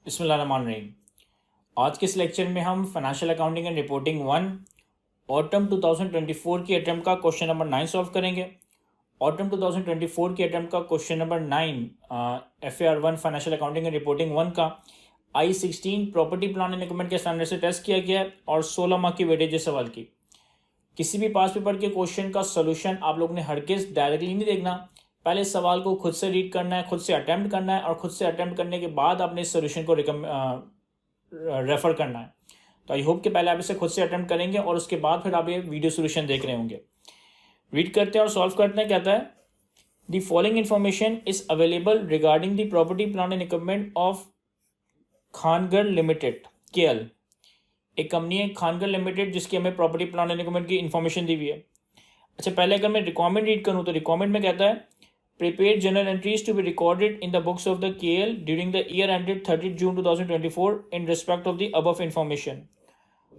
बिस्मिल्लाहिर्रहमानिर्रहीम। आज के इस लेक्चर में हम financial accounting and reporting 1 autumn 2024 की अटैम्प्ट का क्वेश्चन नंबर 9 सॉल्व करेंगे। ऑटम 2024 की अटैम्प्ट का question number 9 FAR 1 financial accounting and reporting 1 का I-16 property plan and equipment के स्टैंडर्ड से टेस्ट किया गया है और 16 मार्क की वेटेज सवाल की। किसी भी पास पेपर के क्वेश्चन का सोल्यूशन आप लोग ने हरगिज़ डायरेक्टली नहीं देखना, पहले सवाल को खुद से रीड करना है, खुद से अटैम्प्ट करना है और खुद से अटैम्प्ट करने के बाद आपने इस सोल्यूशन को रेफर करना है। तो आई होप कि पहले आप इसे खुद से अटैम्प्ट करेंगे और उसके बाद फिर आप ये वीडियो सोल्यूशन देख रहे होंगे। रीड करते हैं और सॉल्व करते हैं। कहता है the following information is available regarding the property plan and equipment of Khangar limited KL। एक कंपनी है खानगर लिमिटेड जिसकी हमें प्रॉपर्टी प्लान एंड इक्विपमेंट की इन्फॉर्मेशन दी हुई है। अच्छा, पहले अगर मैं रिक्वायरमेंट रीड करूँ तो रिक्वायरमेंट में कहता है prepare general entries to be recorded in the books of the KL during the year ended 30 June 2024 in respect of the above information.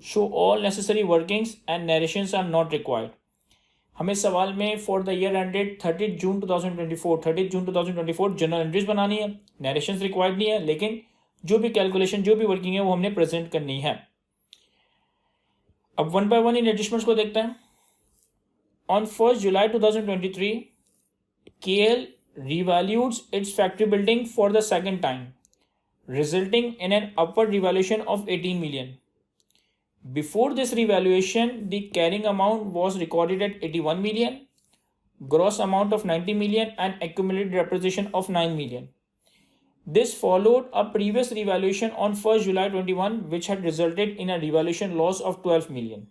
Show all necessary workings and narrations are not required. हमें सवाल में for the year ended 30 June 2024 general entries बनानी है, narrations required नहीं है, लेकिन जो भी कैलकुलेशन जो भी वर्किंग है वो हमने प्रेजेंट करनी है। अब one by one in adjustments को देखते हैं। On 1 July 2023 KL revalues its factory building for the second time, resulting in an upward revaluation of 18 million. Before this revaluation, the carrying amount was recorded at 81 million, gross amount of 90 million, and accumulated depreciation of 9 million. This followed a previous revaluation on 1st July 21, which had resulted in a revaluation loss of 12 million.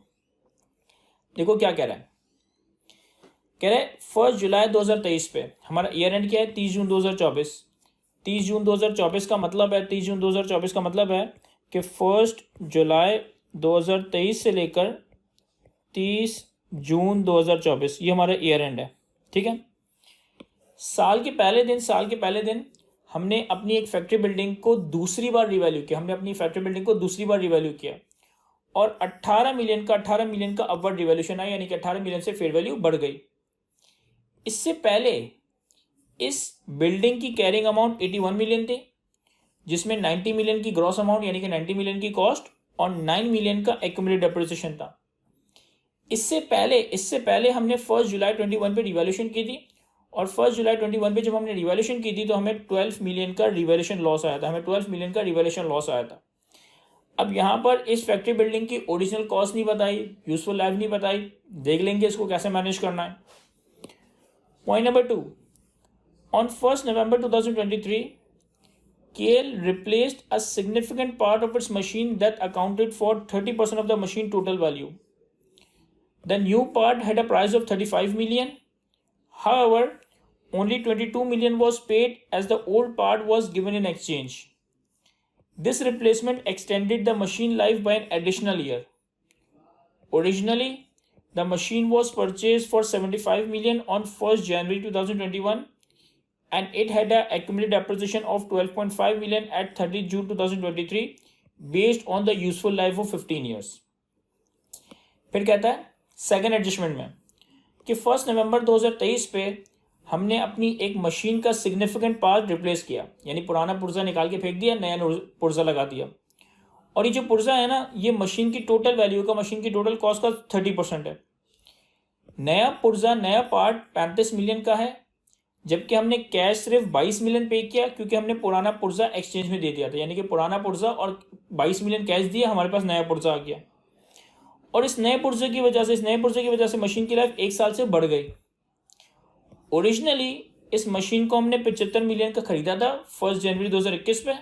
देखो क्या कह रहा है। कह रहे 1 जुलाई 2023 पे हमारा year and क्या है 30 जून 2024। 30 जून 2024 का मतलब है 30 जून 2024 का मतलब है कि 1 जुलाई 2023 से लेकर 30 जून 2024 ये हमारा ईयर एंड है। ठीक है, साल के पहले दिन हमने अपनी एक फैक्ट्री बिल्डिंग को दूसरी बार रिवैल्यू किया और 18 मिलियन का अपवर्ड रिवैल्यूशन आया, यानी कि 18 मिलियन से फेयर वैल्यू बढ़ गई। इससे पहले इस बिल्डिंग की कैरिंग अमाउंट 81 मिलियन थी, जिसमें 90 मिलियन की ग्रॉस अमाउंट यानी कि 90 मिलियन की कॉस्ट और 9 मिलियन का एक्यूमुलेटेड डेप्रिसिएशन था। इससे पहले हमने 1 जुलाई 21 पे रिवैल्यूएशन की थी और 1 जुलाई 21 पे जब हमने रिवैल्यूएशन की थी तो हमें 12 मिलियन का रिवैल्यूएशन लॉस आया था। अब यहाँ पर इस फैक्ट्री बिल्डिंग की ओरिजिनल कॉस्ट नहीं बताई, यूजफुल लाइफ नहीं बताई, देख लेंगे इसको कैसे मैनेज करना है। Point number 2. On 1st November 2023, KL replaced a significant part of its machine that accounted for 30% of the machine total value. The new part had a price of 35 million. However, only 22 million was paid as the old part was given in exchange. This replacement extended the machine life by an additional year. Originally, the machine was purchased for 75 million on 1st January 2021 and it had an accumulated depreciation of 12.5 million at 30 June 2023 based on the useful life of 15 years. फिर कहता है second adjustment में कि 1 नवंबर 2023 पे हमने अपनी एक machine का सिग्निफिकेंट पार्ट रिप्लेस किया, यानी पुराना पुर्जा निकाल के फेंक दिया, नया पुर्जा लगा दिया। और ये जो पुर्जा है ना, ये मशीन की टोटल वैल्यू का, मशीन की टोटल कॉस्ट का 30% है। नया पुर्जा, नया पार्ट 35 मिलियन का है, जबकि हमने कैश सिर्फ 22 मिलियन पे किया क्योंकि हमने पुराना पुर्जा एक्सचेंज में दे दिया था, यानी कि पुराना पुर्जा और 22 मिलियन कैश दिया, हमारे पास नया पुर्जा आ गया। और इस नए पुर्जे की वजह से मशीन की लाइफ 1 साल से बढ़ गई। ओरिजिनली इस मशीन को हमने 75 मिलियन का खरीदा था 1 जनवरी 2021 पे,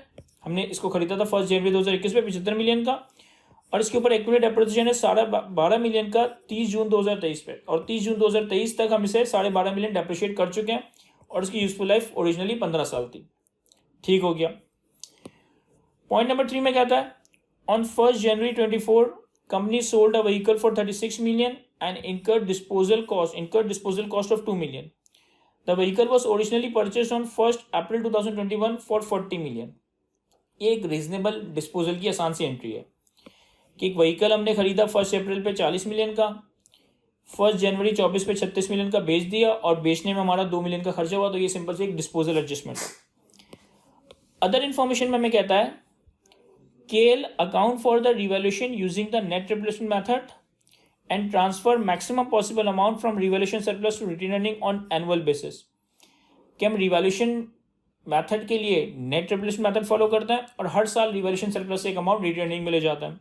हमने इसको खरीदा था 1 जनवरी 2021 पे 75 मिलियन का, और इसके ऊपर एक्यूमुलेटेड डेप्रिसिएशन है 12.5 मिलियन का 30 जून 2023 पे, और 30 जून 2023 तक हम इसे 12.5 मिलियन डेप्रिशिएट कर चुके हैं और इसकी यूजफुल लाइफ ओरिजिनली 15 साल थी। ठीक हो गया। पॉइंट नंबर 3 में कहता है on 1 January 24 company sold a vehicle for 36 million and incurred disposal cost of 2 million. The vehicle was originally purchased on 1st April 2021 for 40 million. ये एक रीजनेबल डिस्पोजल की आसान सी एंट्री है कि एक व्हीकल हमने खरीदा 1 अप्रैल पे 40 मिलियन का, 1 जनवरी 24 पे 36 मिलियन का बेच दिया और बेचने में हमारा 2 मिलियन का खर्चा हुआ, तो ये सिंपल से एक डिस्पोजल एडजस्टमेंट है। अदर इन्फॉर्मेशन में हमें कहता है KL account for the revaluation using the net replacement method and transfer maximum possible amount from revaluation surplus to retained earning on annual basis. कि हम रिवैल्यूएशन मेथड के लिए नेट रिप्लेसमेंट मेथड फॉलो करते हैं और हर साल रिवैल्यूएशन सरप्लस से एक अमाउंट रिटेन अर्निंग में ले जाते हैं.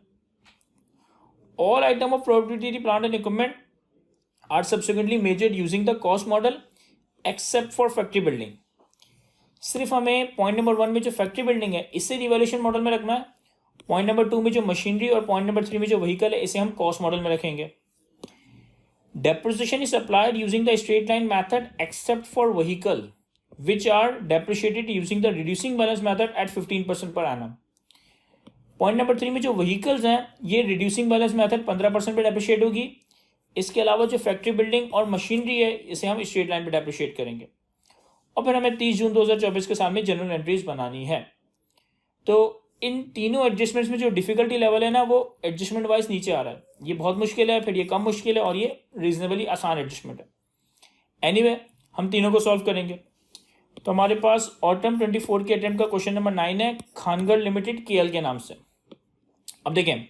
All item of property, plant and equipment are subsequently measured using the cost model except for factory building. सिर्फ हमें पॉइंट नंबर 1 में जो फैक्ट्री बिल्डिंग है इसे रिवैल्यूएशन मॉडल में रखना है. पॉइंट नंबर 2 में जो मशीनरी और पॉइंट नंबर 3 में जो व्हीकल है इसे हम कॉस्ट मॉडल में रखेंगे. Depreciation is applied using the straight line method except for vehicle which are depreciated using the reducing balance method at 15% per annum. Point number 3 में जो व्हीकल्स हैं ये रिड्यूसिंग बैलेंस मेथड 15% पे डेप्रिशिएट होगी. इसके अलावा जो फैक्ट्री बिल्डिंग और मशीनरी है इसे हम स्ट्रेट लाइन पे डेप्रिशिएट करेंगे. और फिर हमें 30 जून 2024 के सामने जनरल एंट्रीज बनानी है. तो इन तीनों एडजस्टमेंट्स में जो डिफिकल्टी लेवल है ना वो एडजस्टमेंट वाइज नीचे आ रहा है. ये बहुत मुश्किल है, फिर ये कम मुश्किल है और ये रीजनेबली आसान एडजस्टमेंट है. एनीवे हम तीनों को सॉल्व करेंगे. तो हमारे पास ऑटम 24 के अटेम्प्ट का क्वेश्चन नंबर 9 है खानगढ़ लिमिटेड KL के नाम से. अब देखें,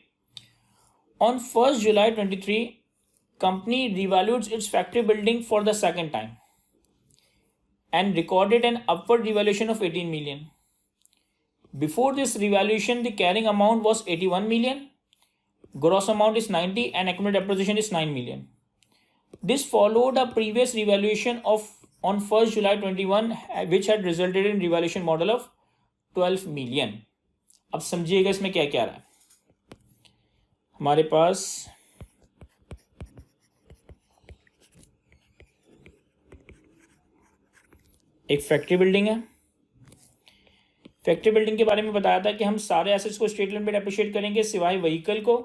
on 1 July 23 company revalued it's factory building for the second time and recorded an upward revaluation of 18 million. Before this revaluation, the carrying amount was 81 million, gross amount is 90 and accumulated depreciation is 9 million. This followed a previous revaluation of on 1st July 21 which had resulted in revaluation model of 12 million. अब समझिएगा इसमें क्या क्या रहा है. हमारे पास एक factory building है. फैक्ट्री बिल्डिंग के बारे में बताया था कि हम सारे एसेट्स को स्ट्रेट लाइन पे डेप्रिशिएट करेंगे सिवाय व्हीकल को.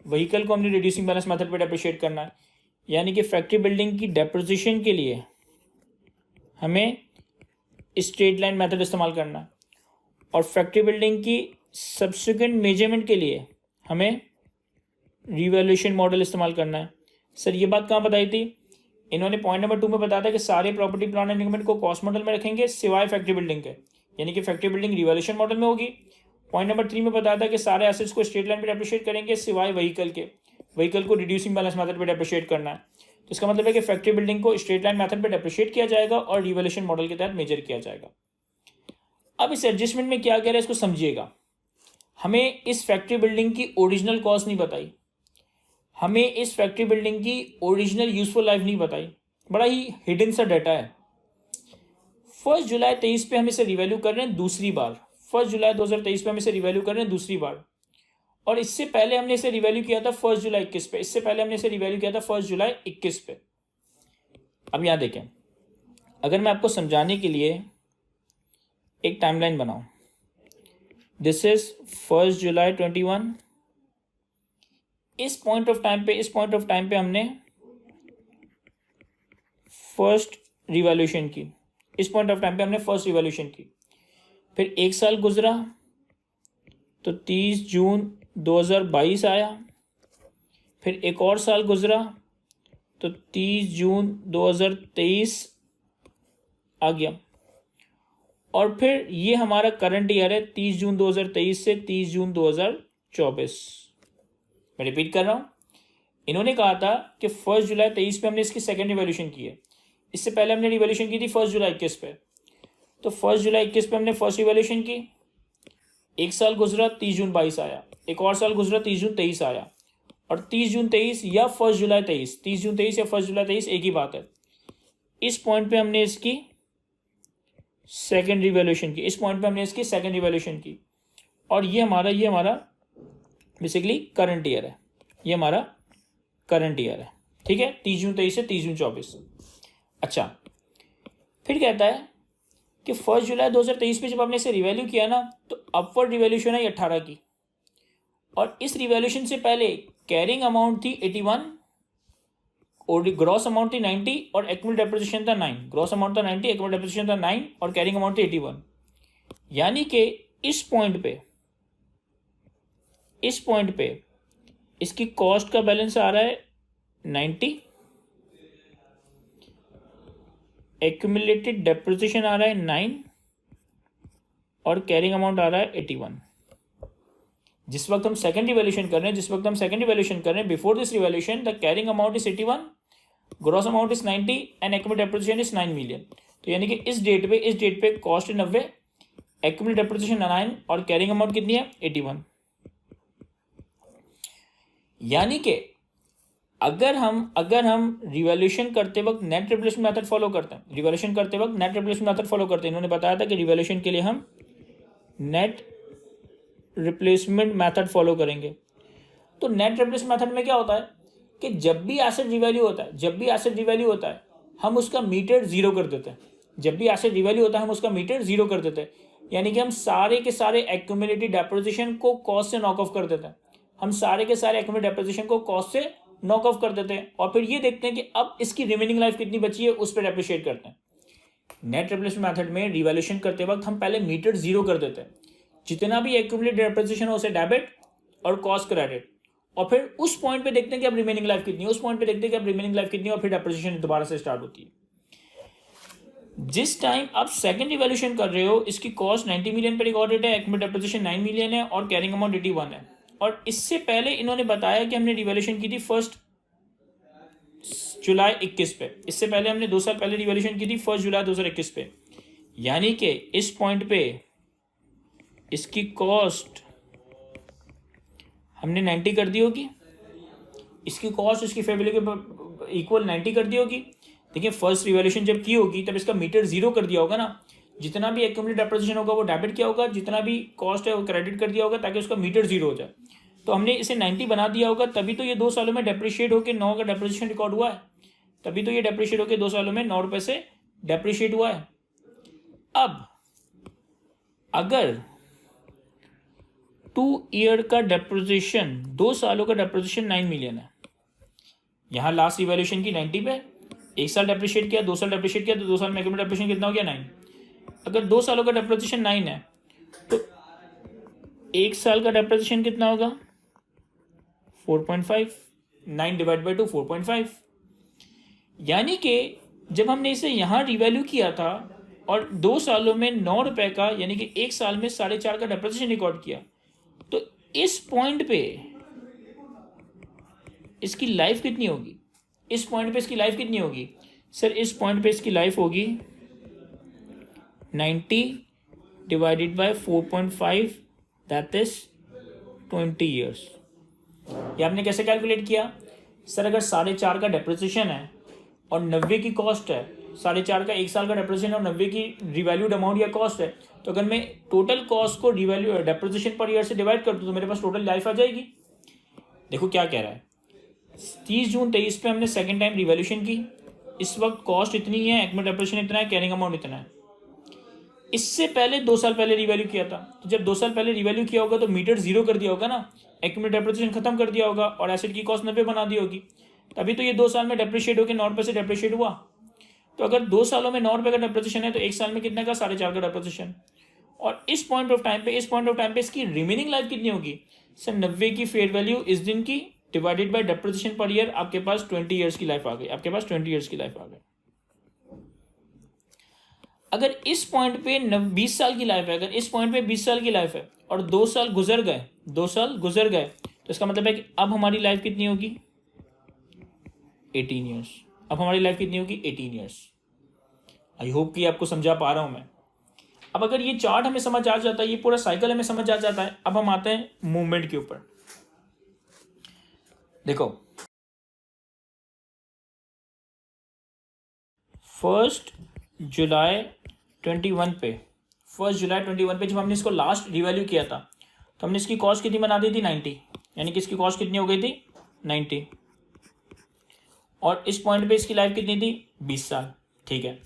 व्हीकल को हमने रिड्यूसिंग बैलेंस मेथड पे डेप्रिशिएट करना है. यानी कि फैक्ट्री बिल्डिंग की डेप्रिसिएशन के लिए हमें स्ट्रेट लाइन मेथड इस्तेमाल करना है और फैक्ट्री बिल्डिंग की सब्सिक्वेंट मेजरमेंट के लिए हमें रिवैल्यूएशन मॉडल इस्तेमाल करना है. सर ये बात कहाँ बताई थी? इन्होंने पॉइंट नंबर 2 में बताया था कि सारे प्रॉपर्टी प्लांट एंड इक्विपमेंट को कॉस्ट मॉडल में रखेंगे सिवाय फैक्ट्री बिल्डिंग के, यानी कि फैक्ट्री बिल्डिंग रिवैल्यूएशन मॉडल में होगी. पॉइंट नंबर 3 में बताया था कि सारे एसेट्स को स्ट्रेट लाइन पे डेप्रिशिएट करेंगे सिवाय व्हीकल के. व्हीकल को रिड्यूसिंग बैलेंस मेथड पे डेप्रिशिएट करना है. तो इसका मतलब है कि फैक्ट्री बिल्डिंग को स्ट्रेट लाइन मेथड पे डेप्रिशिएट किया जाएगा और रिवैल्यूएशन मॉडल के तहत मेजर किया जाएगा. अब इस एडजस्टमेंट में क्या कह रहे हैं इसको समझिएगा. हमें इस फैक्ट्री बिल्डिंग की ओरिजिनल कॉस्ट नहीं बताई, हमें इस फैक्ट्री बिल्डिंग की ओरिजिनल यूजफुल लाइफ नहीं बताई. बड़ा ही हिडन सा डाटा है. 1 जुलाई 23 पे हम इसे रिवैल्यू कर रहे हैं दूसरी बार. 1 जुलाई 2023 पे हम इसे रिवैल्यू कर रहे हैं दूसरी बार. और इससे पहले हमने इसे रिवैल्यू किया था 1 जुलाई 21 पे. इससे पहले हमने इसे रिवैल्यू किया था 1 जुलाई 21 पे. अब यहाँ देखें, अगर मैं आपको समझाने के लिए एक टाइमलाइन बनाऊं, दिस इज 1 जुलाई 21. इस पॉइंट ऑफ टाइम पे हमने फर्स्ट रिवैल्यूएशन की. इस पॉइंट ऑफ टाइम पे हमने फर्स्ट रिवैल्यूएशन की. फिर एक साल गुजरा तो 30 जून 2022 आया. फिर एक और साल गुजरा तो 30 जून 2023 आ गया. और फिर ये हमारा करंट ईयर है 30 जून 2023 से 30 जून 2024. मैं रिपीट कर रहा हूँ. इन्होंने कहा था कि 1 जुलाई 23 पे हमने इसकी सेकेंड रिवैल्यूएशन की है. इससे पहले हमने रिवैल्यूएशन की थी 1 जुलाई 21 पे. तो 1 जुलाई 21 पे हमने फर्स्ट रिवैल्यूएशन की. एक साल गुजरा 30 जून 22 आया. एक और साल गुजरा 30 जून 23 आया. और 30 जून 23 या 1 जुलाई 23, 30 जून 23 या 1 जुलाई 23 एक ही बात है. इस पॉइंट पे हमने इसकी सेकेंड रिवैल्यूएशन की. इस पॉइंट पे हमने इसकी सेकेंड रिवैल्यूएशन की. और ये हमारा बेसिकली करंट ईयर है. ये हमारा करंट ईयर है. ठीक है, 30 जून 23 से 30 जून 24. अच्छा, फिर कहता है कि 1 जुलाई 2023 पे जब आपने इसे रिवैल्यू किया ना तो अपवर्ड रिवैल्यूएशन है 18 की. और इस रिवैल्यूएशन से पहले कैरिंग अमाउंट थी 81 और ग्रॉस अमाउंट थी 90 और एक्युमुलेटेड डेप्रिसिएशन था 9. ग्रॉस अमाउंट था 90, एक्युमुलेटेड डेप्रिसिएशन था 9 और कैरिंग अमाउंट थी 81. यानी कि इस पॉइंट पे इसकी कॉस्ट का बैलेंस आ रहा है 90, एक्यूमुलेटेड डेप्रिसिएशन आ रहा है 9 और कैरिंग अमाउंट आ रहा है 81. जिस वक्त हम सेकेंड रिवैल्यूएशन कर रहे हैं before this revaluation the carrying amount is 81, gross amount is 90 and accumulated depreciation is 9 million. तो यानी कि इस डेट पे कॉस्ट 90, एक्यूमुलेटेड डेप्रिसिएशन 9 और कैरिंग अमाउंट कितनी है 81। यानी कि अगर हम रिवैल्यूएशन करते वक्त नेट रिप्लेसमेंट मेथड फॉलो करते हैं, इन्होंने बताया था कि रिवैल्यूएशन के लिए हम नेट रिप्लेसमेंट मेथड फॉलो करेंगे। तो नेट रिप्लेसमेंट मेथड में क्या होता है कि जब भी एसेट रिवैल्यू होता है हम उसका मीटर जीरो कर देते हैं। यानी कि हम सारे के सारे एक्यूमुलेटेड डेप्रिसिएशन को कॉस्ट से नॉक ऑफ कर देते हैं। और फिर ये देखते हैं कि अब इसकी रिमेनिंग लाइफ कितनी बची है, उस पर डेप्रिशिएट करते हैं। नेट रिप्लेसमेंट मेथड में रिवैल्यूएशन करते वक्त हम पहले मीटर जीरो कर देते हैं, जितना भी एक्यूमुलेटेड डेप्रिसिएशन हो उसे डेबिट और कॉस्ट क्रेडिट, और फिर उस पॉइंट पे देखते हैं कि अब रिमेनिंग लाइफ कितनी है, और फिर डेप्रिसिएशन दोबारा से स्टार्ट होती है। जिस टाइम आप सेकंड रिवैल्यूएशन कर रहे हो इसकी कॉस्ट 90 मिलियन पे रिकॉर्डेड है, एक्यूमुलेटेड डेप्रिसिएशन 9 मिलियन है और कैरिंग अमाउंट 81 है। और इससे पहले इन्होंने बताया कि हमने रिवैल्यूएशन की थी 1 जुलाई 21 पे। इससे पहले हमने 2 साल पहले रिवैल्यूएशन की थी 1 जुलाई 2021 पे। यानी कि इस पॉइंट पे इसकी कॉस्ट हमने 90 कर दी होगी, इसकी कॉस्ट इसकी फेयर वैल्यू के इक्वल 90 कर दी होगी। देखिए फर्स्ट रिवैल्यूएशन जब की होगी तब इसका मीटर जीरो कर दिया होगा ना, जितना भी एक्यूमुलेटेड डेप्रिसिएशन होगा वो डेबिट किया होगा, जितना भी कॉस्ट है वो क्रेडिट कर दिया होगा ताकि उसका मीटर जीरो हो जाए। तो हमने इसे 90 बना दिया होगा, तभी तो ये 2 सालों में डेप्रिशिएट होकर 9 का डेप्रिसिएशन रिकॉर्ड हुआ है। 2 सालों में 9 रुपए से डेप्रिशिएट हुआ है। अब अगर 2 ईयर का डेप्रिसिएशन, 2 सालों का डेप्रिसिएशन 9 मिलियन है, यहाँ लास्ट इवैल्यूएशन की 90 पे 1 साल डेप्रिशिएट किया, 2 साल डेप्रिशिएट किया, तो 2 साल में एक्यूमुलेटेड डेप्रिसिएशन कितना हो गया 9। अगर 2 सालों का डेप्रिसिएशन 9 है तो 1 साल का डेप्रिसिएशन कितना होगा 4.5, 9 डिवाइड बाई 2 4.5। यानी कि जब हमने इसे यहाँ रिवैल्यू किया था और 2 सालों में 9 रुपए का, यानी कि 1 साल में 4.5 का डेप्रिसिएशन रिकॉर्ड किया, तो इस पॉइंट पे इसकी लाइफ कितनी होगी? सर इस पॉइंट पे इसकी लाइफ होगी 90 divided by 4.5, that is 20 years. ये आपने कैसे कैलकुलेट किया? सर अगर 4.5 का डेप्रिसिएशन है और 90 की कॉस्ट है, 4.5 का 1 साल का डेप्रिसिएशन और 90 की रिवैल्यूड अमाउंट या कॉस्ट है, तो अगर मैं टोटल कॉस्ट को रिवैल्यू डेप्रिसिएशन पर ईयर से डिवाइड कर दूं तो मेरे पास टोटल लाइफ आ जाएगी। देखो क्या कह रहा है, 30 जून 23 पे हमने सेकेंड टाइम रिवैल्यूएशन की, इस वक्त कॉस्ट इतनी है, एक्यूमुलेटेड डेप्रिसिएशन इतना है, कैरिंग अमाउंट इतना है। इससे पहले 2 साल पहले रिवैल्यू किया था, तो जब 2 साल पहले रिवैल्यू किया होगा तो मीटर जीरो कर दिया होगा ना, एक्यूमुलेटेड डेप्रिसिएशन खत्म कर दिया होगा और एसेट की कॉस्ट 90 बना दी होगी, तभी तो ये 2 साल में डेप्रिशिएट होकर 9 रुपये से डेप्रिशिएट हुआ। तो अगर 2 सालों में 9 रुपये का डेप्रिसिएशन है तो 1 साल में कितने का 4.5 का डेप्रिसिएशन। और इस पॉइंट ऑफ टाइम पे इसकी रिमेनिंग लाइफ कितनी होगी? सर 90 की फेयर वैल्यू इस दिन की divided by depreciation per year, आपके पास 20 ईयर्स की लाइफ आ गई। अगर इस पॉइंट पे 20 साल की लाइफ है, और 2 साल गुजर गए, तो इसका मतलब है कि अब हमारी लाइफ कितनी होगी 18 ईयर्स। आई होप कि आपको समझा पा रहा हूं मैं। अब अगर ये चार्ट हमें समझ आ जाता है, ये पूरा साइकिल हमें समझ आ जाता है, अब हम आते हैं मूवमेंट के ऊपर। देखो 1 जुलाई 21 पे जब हमने इसको लास्ट रिवैल्यू किया था तो हमने इसकी कॉस्ट कितनी बना दी थी 90, यानी कि इसकी कॉस्ट कितनी हो गई थी 90, और इस पॉइंट पे इसकी लाइफ कितनी थी 20 साल। ठीक है,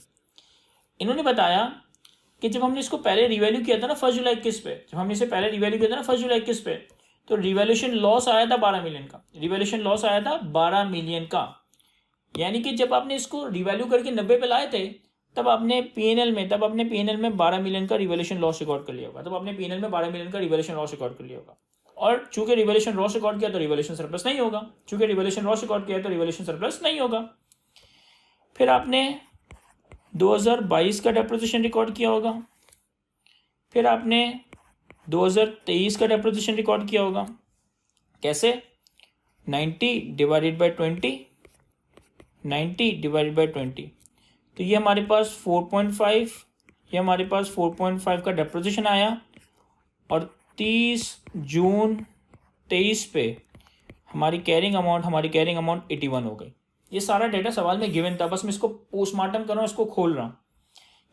इन्होंने बताया कि जब हमने इसको पहले रिवैल्यू किया था ना 1 जुलाई 21 पे, तो रिवैल्यूएशन लॉस आया था 12 मिलियन का। यानी कि जब आपने इसको रिवैल्यू करके 90 पे लाए थे तब आपने पीएनएल में 12 मिलियन का रिवैल्यूएशन लॉस रिकॉर्ड कर लिया होगा। और चूंकि रिवैल्यूएशन लॉस रिकॉर्ड किया तो रिवैल्यूएशन सरप्लस नहीं होगा। फिर आपने 2022 का डेप्रिसिएशन रिकॉर्ड किया होगा, फिर आपने 2023 का डेप्रिसिएशन रिकॉर्ड किया होगा। कैसे? 90 डिवाइडेड बाय 20, 90 डिवाइडेड बाय 20, तो ये हमारे पास 4.5, ये हमारे पास 4.5 का डेप्रिसिएशन आया और 30 जून 23 पे हमारी कैरिंग अमाउंट 81 हो गई। ये सारा डेटा सवाल में गिवन था, बस मैं इसको पोस्टमार्टम कर रहा हूँ, इसको खोल रहा हूँ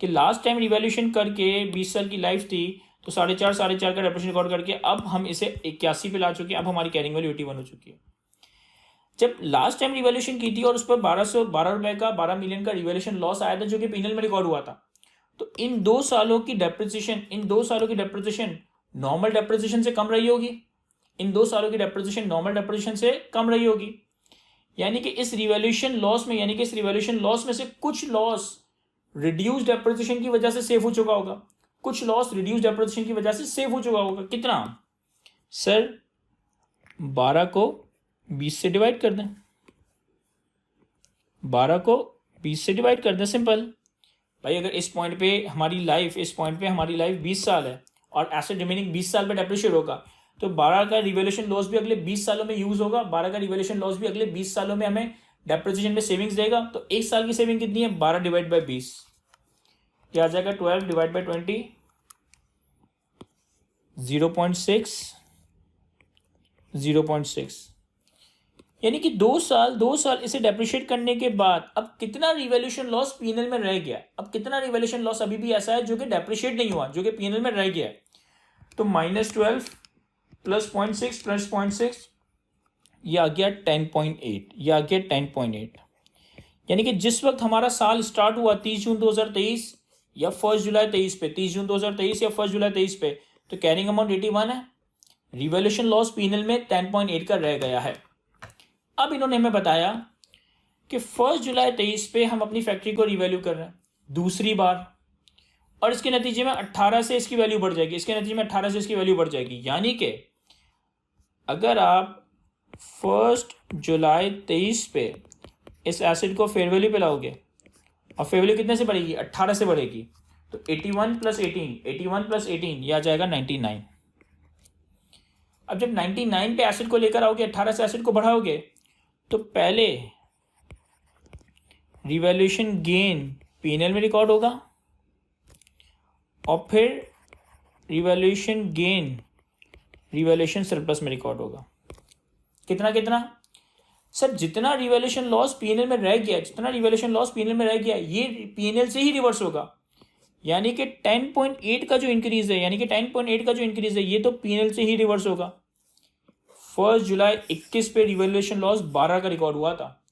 कि लास्ट टाइम रिवैल्यूएशन करके 20 साल की लाइफ थी तो 4.5 का डेप्रिसिएशन रिकॉर्ड करके अब हम इसे 81 पे ला चुके हैं। अब हमारी कैरिंग वैल्यू 81 हो चुकी है। जब लास्ट टाइम रिवैल्यूएशन की थी और उस पर 12 रुपए का 12 मिलियन का रिवैल्यूएशन लॉस आया था जो कि पीनल में रिकॉर्ड हुआ था, तो इन 2 सालों की डेप्रिसिएशन नॉर्मल डेप्रिसिएशन से कम रही होगी। इन 2 सालों की डेप्रिसिएशन नॉर्मल डेप्रिसिएशन से कम रही होगी, यानी कि इस रिवैल्यूएशन लॉस में से कुछ लॉस रिड्यूस डेप्रिसिएशन की वजह से सेव हो चुका होगा, कुछ लॉस रिड्यूस डेप्रिसिएशन की वजह से सेव हो चुका होगा। कितना? सर 12 को 20 से डिवाइड कर दें, 12 को 20 से डिवाइड कर दें, सिंपल। भाई अगर इस पॉइंट पे हमारी लाइफ 20 साल है और एसेट रिमेनिंग 20 साल पे डेप्रिशिएट होगा, तो 12 का रिवैल्यूएशन लॉस भी अगले 20 सालों में यूज होगा, 12 का रिवैल्यूएशन लॉस भी अगले 20 सालों में हमें डेप्रिसिएशन में सेविंग्स देगा। तो एक साल की सेविंग कितनी है? 12 डिवाइड बाई 20, क्या आ जाएगा? 12 डिवाइड बाई 20, 0.6, यानी कि 2 साल इसे डेप्रिशिएट करने के बाद अब कितना रिवैल्यूएशन लॉस पीएनएल में रह गया? अब कितना रिवैल्यूएशन लॉस अभी भी ऐसा है जो कि डेप्रिशिएट नहीं हुआ, जो कि पीएनएल में रह गया है? तो -12 प्लस 0.6 प्लस 0.6, ये आ गया 10.8, यानी कि जिस वक्त हमारा साल स्टार्ट हुआ 30 जून 2023 या 1 जुलाई 23 पे, 30 जून 2023 या 1 जुलाई 23 पे, तो कैरिंग अमाउंट 81 है, रिवैल्यूएशन लॉस पीएनएल में 10.8 का रह गया है। अब इन्होंने हमें बताया कि 1 जुलाई 23 पे हम अपनी फैक्ट्री को रिवैल्यू कर रहे हैं दूसरी बार, और इसके नतीजे में 18 से इसकी वैल्यू बढ़ जाएगी, यानी कि अगर आप 1 जुलाई 23 पे इस एसिड को फेयर वैल्यू पे लाओगे और फेयर वैल्यू कितने से बढ़ेगी? 18 से बढ़ेगी, तो 81 प्लस 18 यह आ जाएगा 99। अब जब 99 पे एसिड को लेकर आओगे, 18 से एसिड को बढ़ाओगे, तो पहले रिवैल्यूएशन गेन पीएनएल में रिकॉर्ड होगा और फिर रिवैल्यूएशन गेन रिवैल्यूएशन सरप्लस में रिकॉर्ड होगा। कितना? सर जितना रिवैल्यूएशन लॉस पीएनएल में रह गया, ये पीएनएल से ही रिवर्स होगा, यानी कि 10.8 का जो इंक्रीज है, ये तो पीएनएल से ही रिवर्स होगा। 1 जुलाई 21 पे रिवैल्यूएशन लॉस 12 का रिकॉर्ड हुआ था।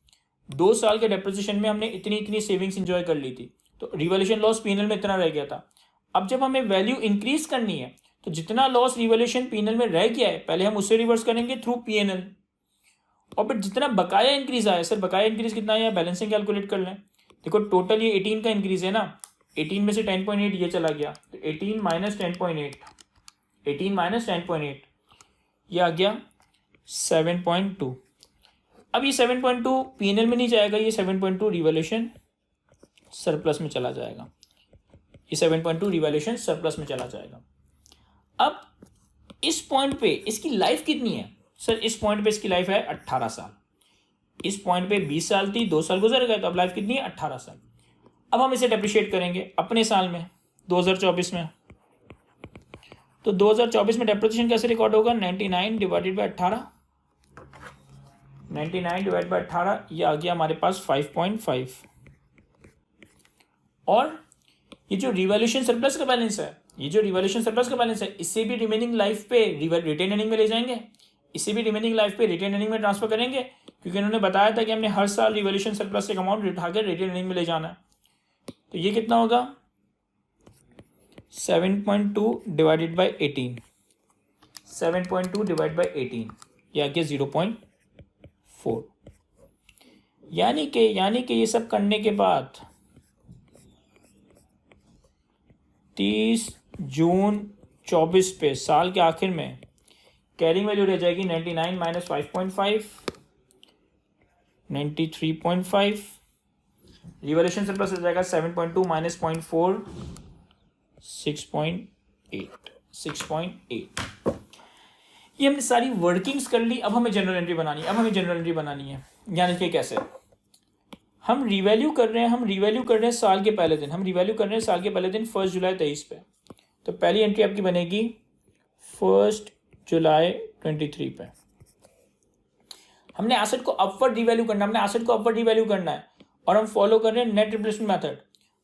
2 साल के डेप्रिसिएशन में हमने इतनी सेविंग्स एंजॉय कर ली थी, तो रिवैल्यूएशन लॉस पीएनएल में इतना रह गया था। अब जब हमें वैल्यू इंक्रीज करनी है, तो जितना लॉस रिवैल्यूएशन पीएनएल में रह गया है, पहले हम उससे रिवर्स करेंगे थ्रू पीएनएल, और फिर जितना बकाया इंक्रीज आया, सर बकाया इंक्रीज कितना आया? बैलेंसिंग कैलकुलेट कर लें। देखो टोटल ये 18 का इंक्रीज है ना, 18 में से 10.8 ये चला गया, तो 18 माइनस 10.8, ये आ गया 7.2। अब ये 7.2 पीएनएल में नहीं जाएगा, ये 7.2 रिवैल्यूएशन सरप्लस में चला जाएगा, अब इस पॉइंट पे इसकी लाइफ कितनी है? सर इस पॉइंट पे इसकी लाइफ है 18 साल। इस पॉइंट पे 20 साल थी, 2 साल गुजर गए, तो अब लाइफ कितनी है? 18 साल। अब हम इसे डेप्रिशिएट करेंगे अपने साल में 2024 में, तो 2024 में डेप्रिसिएशन कैसे रिकॉर्ड होगा? 99 डिवाइडेड बाई 18, ये आ गया हमारे पास 5.5। और ये जो रिवैल्यूएशन सरप्लस का बैलेंस है, इससे भी रिमेनिंग लाइफ पे रिटेन अर्निंग में ले जाएंगे, ट्रांसफर करेंगे, क्योंकि इन्होंने बताया था कि हमने हर साल रिवैल्यूएशन सरप्लस से अमाउंट उठाकर रिटेन अर्निंग में ले जाना है। तो ये कितना होगा? 7.2 डिवाइडेड बाई 18, ये आ गया 0.4। यानी कि ये सब करने के बाद 30 जून 24 पे साल के आखिर में कैरिंग वैल्यू रह जाएगी 99 माइनस 5.5, 93.5। रिवैल्यूएशन सरप्लस हो जाएगा 7.2 माइनस 0.4, 6.8, 6.8। ये हमने सारी वर्किंग्स कर ली। अब हमें जनरल एंट्री बनानी है। यानी कि कैसे हम रिवैल्यू कर रहे हैं साल के पहले दिन। 1 जुलाई 23 पे। तो पहली एंट्री आपकी बनेगी 1 जुलाई 23 पे। हमने एसेट को अपवर्ड डिवैल्यू करना है और हम फॉलो कर रहे हैं नेट रिप्लेसमेंट मेथड।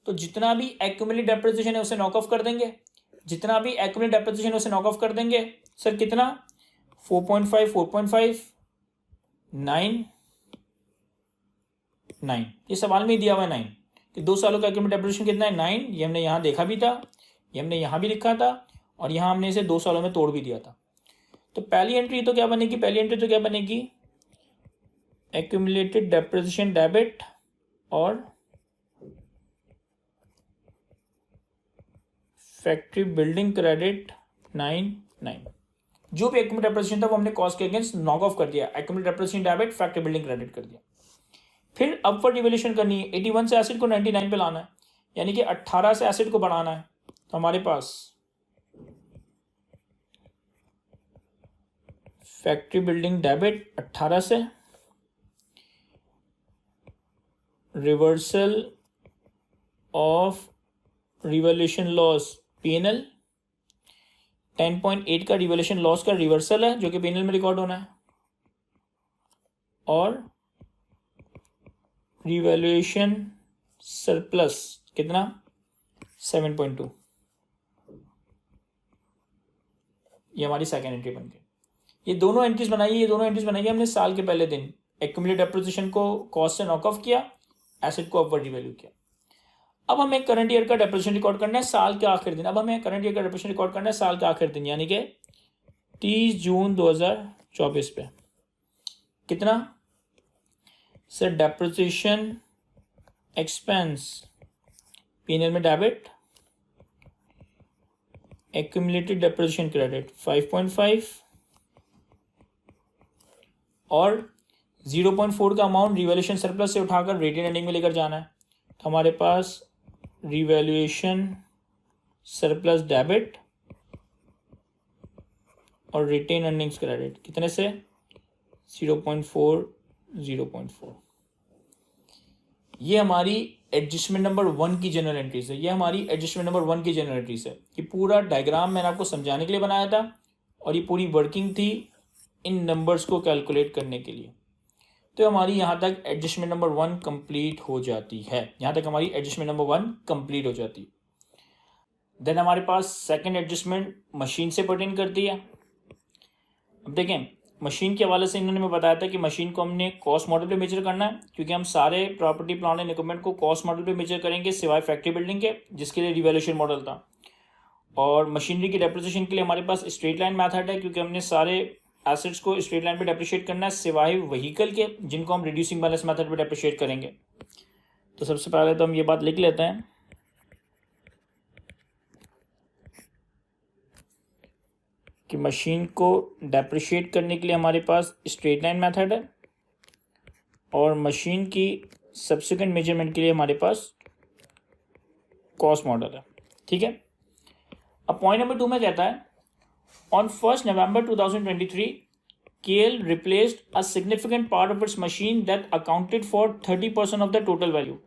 तो जितना भी एक्यूमुलेटेड डेप्रिसिएशन है उसे नॉक ऑफ कर देंगे। सर कितना? 4.5, 4.5, 9। ये सवाल में ही दिया हुआ है 9 कि 2 सालों का एक्यूमुलेटेड डेप्रिसिएशन कितना है? 9। ये हमने यहाँ देखा भी था, ये हमने यहाँ भी लिखा था और यहाँ हमने इसे 2 सालों में तोड़ भी दिया था। तो पहली एंट्री तो क्या बनेगी? एक्यूमुलेटेड डेप्रिसिएशन डेबिट और फैक्ट्री बिल्डिंग क्रेडिट 9। जो भी एक्यूमुलेटेड डेप्रिसिएशन था वो हमने कॉस्ट के अगेंस्ट नॉक ऑफ कर दिया। Accumulated depreciation debit, factory building credit कर दिया। फिर अपवर्ड रिवैल्यूएशन करनी है। 81 से एसेट को 99 पे लाना है, यानी कि 18 से एसेट को बढ़ाना है। तो हमारे पास फैक्ट्री बिल्डिंग डेबिट 18 से, reversal of revaluation loss P&L 10.8 का रिवैल्यूएशन लॉस का रिवर्सल है जो कि P&L में रिकॉर्ड होना है, और रिवैल्यूएशन सरप्लस कितना? 7.2। ये हमारी सेकेंड एंट्री बन गई। ये दोनों एंट्रीज बनाई हमने साल के पहले दिन। एक्यूमुलेटेड डेप्रिसिएशन को कॉस्ट से नॉक ऑफ किया, एसेट को अपवर्ड रिवैल्यू किया। अब हमें करंट ईयर का डेप्रिसिएशन रिकॉर्ड करना है साल के आखिरी दिन। यानी कि 30 जून 2024 पे। कितना? सर डेप्रिसिएशन एक्सपेंस P&L में डेबिट, एक्यूमुलेटेड डेप्रिसिएशन क्रेडिट 5.5 और 0.4 का अमाउंट रिवैल्यूएशन सरप्लस से उठाकर रिटेन अर्निंग में लेकर जाना है। तो हमारे पास रिवैल्यूएशन सरप्लस डेबिट और रिटेन अर्निंग्स क्रेडिट कितने से? 0.4। ये हमारी एडजस्टमेंट नंबर 1 की जनरल एंट्रीज है। ये पूरा डायग्राम मैंने आपको समझाने के लिए बनाया था और ये पूरी वर्किंग थी इन नंबर्स को कैलकुलेट करने के लिए। तो हमारी यहाँ तक एडजस्टमेंट नंबर 1 कंप्लीट हो जाती है। देन हमारे पास सेकंड एडजस्टमेंट मशीन से पर्टेन करती है। अब देखें, मशीन के हवाले से इन्होंने मैं बताया था कि मशीन को हमने कॉस्ट मॉडल पे मेजर करना है, क्योंकि हम सारे प्रॉपर्टी प्लांट एंड इक्विपमेंट को कॉस्ट मॉडल पे मेजर करेंगे सिवाय फैक्ट्री बिल्डिंग के, जिसके लिए रिवैल्यूएशन मॉडल था। और मशीनरी की डेप्रिसिएशन के लिए हमारे पास स्ट्रेट लाइन मेथड है, क्योंकि हमने सारे एसेट्स को स्ट्रेट लाइन पे डेप्रिशिएट करना है सिवाय व्हीकल के, जिनको हम रिड्यूसिंग बैलेंस मेथड पे डेप्रिशिएट करेंगे। तो सबसे पहले तो हम ये बात लिख लेते हैं कि मशीन को डेप्रिशिएट करने के लिए हमारे पास स्ट्रेट लाइन मेथड है और मशीन की सब्सिक्वेंट मेजरमेंट के लिए हमारे पास कॉस्ट मॉडल है। ठीक है। अब पॉइंट नंबर 2 में कहता है, On 1st November 2023, KL replaced a significant part of its machine that accounted for 30% of the total value.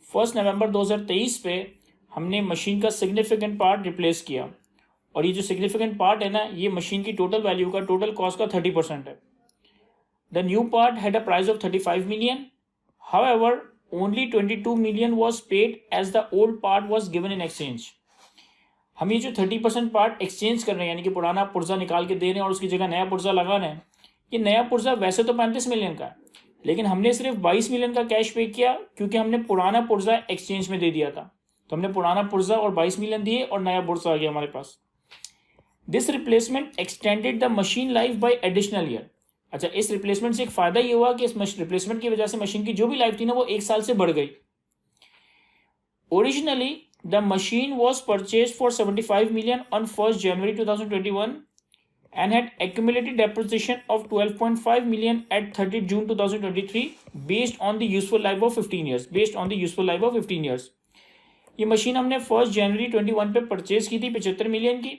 1 नवंबर 2023 पे हमने मशीन का सिग्निफिकेंट पार्ट रिप्लेस किया, और ये जो सिग्निफिकेंट पार्ट है ना, ये मशीन की टोटल वैल्यू का, टोटल कॉस्ट का 30% है। The new part had a price of 35 million. However, only 22 million was paid as the old part was given in exchange. हम ये जो 30% पार्ट एक्सचेंज कर रहे हैं, यानी कि पुराना पुर्जा निकाल के दे रहे हैं और उसकी जगह नया पुर्जा लगा रहे हैं। ये नया पुर्जा वैसे तो 35 मिलियन का है, लेकिन हमने सिर्फ 22 मिलियन का कैश पे किया, क्योंकि हमने पुराना पुर्जा एक्सचेंज में दे दिया था। तो हमने पुराना पुर्जा और 22 मिलियन दिए और नया पुर्जा आ गया हमारे पास। This replacement extended the machine life by additional year. अच्छा, इस रिप्लेसमेंट से एक फायदा ये हुआ कि इस रिप्लेसमेंट की वजह से मशीन की जो भी लाइफ थी ना, वो 1 साल से बढ़ गई। Originally the machine was purchased for 75 million on 1st January 2021 and had accumulated depreciation of 12.5 million at 30th June 2023 based on the useful life of 15 years. ये मशीन हमने 1st जनवरी 21 पे परचेज की थी 75 मिलियन की,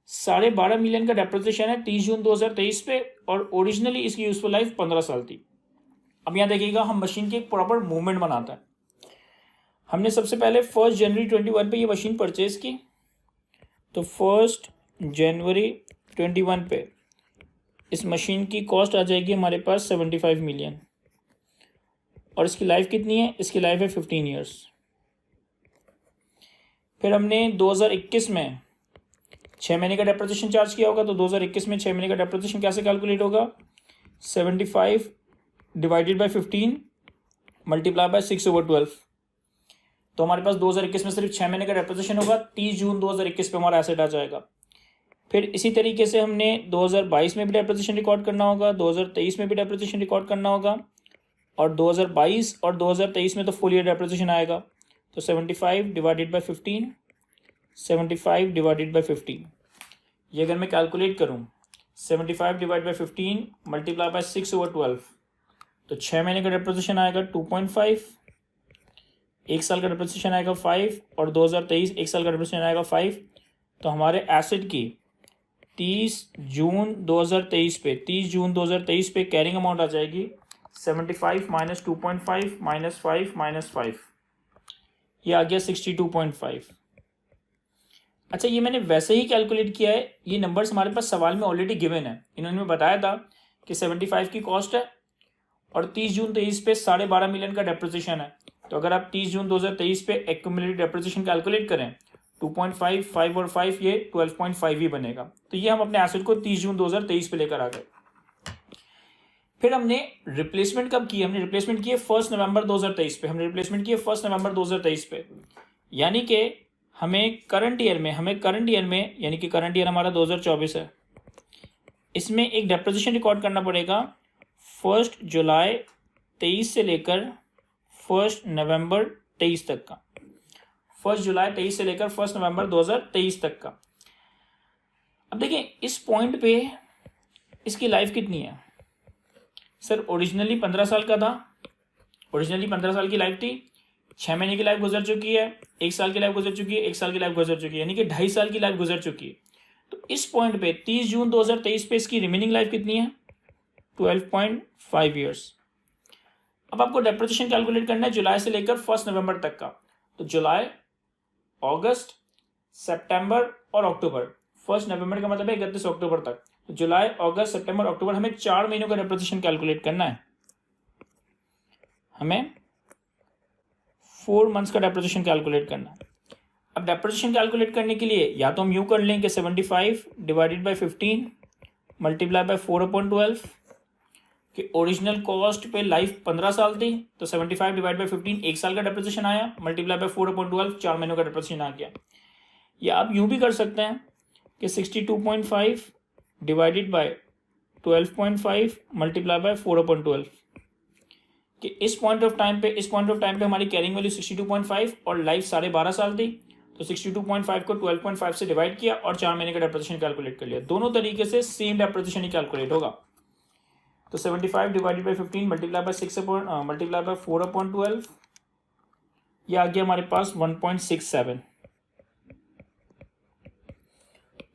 12.5 मिलियन का depreciation है 30 जून 2023 पे, और ओरिजिनली इसकी यूजफुल लाइफ 15 साल थी। अब यहाँ देखिएगा, हम मशीन की एक प्रॉपर मूवमेंट बनाता है। हमने सबसे पहले 1 जनवरी 21 पे ये मशीन परचेज की, तो 1 जनवरी 21 पे इस मशीन की कॉस्ट आ जाएगी हमारे पास 75 मिलियन, और इसकी लाइफ कितनी है? इसकी लाइफ है 15 ईयर्स। फिर हमने 2021 में 6 महीने का डेप्रिसिएशन चार्ज किया होगा, तो 2021 में 6 महीने का डेप्रिसिएशन कैसे कैलकुलेट होगा? 75 डिवाइडेड बाय 15 मल्टीप्लाई बाय 6/12। तो हमारे पास 2021 में सिर्फ 6 महीने का डेप्रिसिएशन होगा, 30 जून 2021 पे हमारा एसेट आ जाएगा। फिर इसी तरीके से हमने 2022 में भी डेप्रिसिएशन रिकॉर्ड करना होगा, 2023 में भी डेप्रिसिएशन रिकॉर्ड करना होगा, और 2022 और 2023 में तो फुल ईयर डेप्रिसिएशन आएगा। तो 75 डिवाइडेड बाय 15, 75 डिवाइडेड बाय 15, ये अगर मैं कैलकुलेट करूँ 75 डिवाइड बाय 15 मल्टीप्लाई बाय 6/12, तो 6 महीने का डेप्रिसिएशन आएगा 2.5, 1 साल का डेप्रिसिएशन आएगा 5, और 2023 1 साल का डेप्रिसिएशन आएगा 5। तो हमारे एसेट की 30 जून 2023 पे कैरिंग अमाउंट आ जाएगी 75 माइनस 2.5 माइनस 5 माइनस 5, ये आ गया 62.5। अच्छा, ये मैंने वैसे ही कैलकुलेट किया है, ये नंबर्स हमारे पास सवाल में ऑलरेडी गिवन है। इन्होंने बताया था कि 75 की कॉस्ट है और 30 जून 2023 पे 12.5 मिलियन का डेप्रिसिएशन है। तो अगर आप 30 जून 2023 पे एक्यूमुलेटेड डेप्रिसिएशन कैलकुलेट करें 2.5, 5 और 5, ये 12.5 ही बनेगा। तो ये हम अपने एसेट को 30 जून 2023 पे लेकर आ गए। फिर हमने रिप्लेसमेंट कब की? हमने रिप्लेसमेंट किए 1 नवंबर 2023 पे। हमने रिप्लेसमेंट किए 1 नवंबर 2023 पे, यानी कि हमें करंट ईयर में यानी कि करंट ईयर हमारा 2024 है, इसमें एक डेप्रिसिएशन रिकॉर्ड करना पड़ेगा 1 जुलाई 23 से लेकर 1 नवंबर 23 तक का। 1 जुलाई 23 से लेकर 1 नवंबर 2023 तक का। अब देखिए, इस पॉइंट पे इसकी लाइफ कितनी है? सर, ओरिजिनली 15 साल का था, ओरिजिनली 15 साल की लाइफ थी, 6 महीने की लाइफ गुजर चुकी है, 1 साल की लाइफ गुजर चुकी है, 1 साल की लाइफ गुजर चुकी है, यानी कि 2.5 साल की लाइफ गुजर चुकी है। तो इस पॉइंट पे 30 जून 2023 पे इसकी रिमेनिंग लाइफ कितनी है? 12.5 ईयर्स। अब आपको डेप्रिसिएशन कैलकुलेट करना है जुलाई से लेकर 1 नवंबर तक का। तो जुलाई, अगस्त, सितंबर और अक्टूबर। 1 नवंबर का मतलब है 31 अक्टूबर तक। तो जुलाई, अगस्त, सितंबर, अक्टूबर, हमें 4 महीनों का डेप्रिसिएशन कैलकुलेट करना है। हमें 4 मंथ्स का डेप्रिसिएशन कैलकुलेट करना है। अब डेप्रिसिएशन कैलकुलेट करने के लिए या तो हम यूं कर लें कि 75 डिवाइडेड बाय 15 मल्टीप्लाई बाय 4/12, कि ओरिजिनल कॉस्ट पे लाइफ 15 साल थी, तो 75 डिवाइड बाय 15 1 साल का डेप्रिसिएशन आया, मल्टीप्लाई बाय 4/12 4 महीनों का डेप्रिसिएशन आ गया। या आप यूं भी कर सकते हैं कि 62.5 डिवाइडेड बाय 12.5 मल्टीप्लाई बाय 4/12, कि इस पॉइंट ऑफ टाइम पे हमारी कैरिंग वैल्यू 62.5 और लाइफ 12.5 साल थी। तो 62.5 को 12.5 से डिवाइड किया और 4 महीने का डेप्रिसिएशन कैलकुलेट कर लिया। दोनों तरीके से सेम डेप्रिसिएशन ही कैलकुलेट होगा। तो 75 डिवाइडेड बाय 15 मल्टीप्लाई बाय 4/12, ये आ गया हमारे पास 1.67।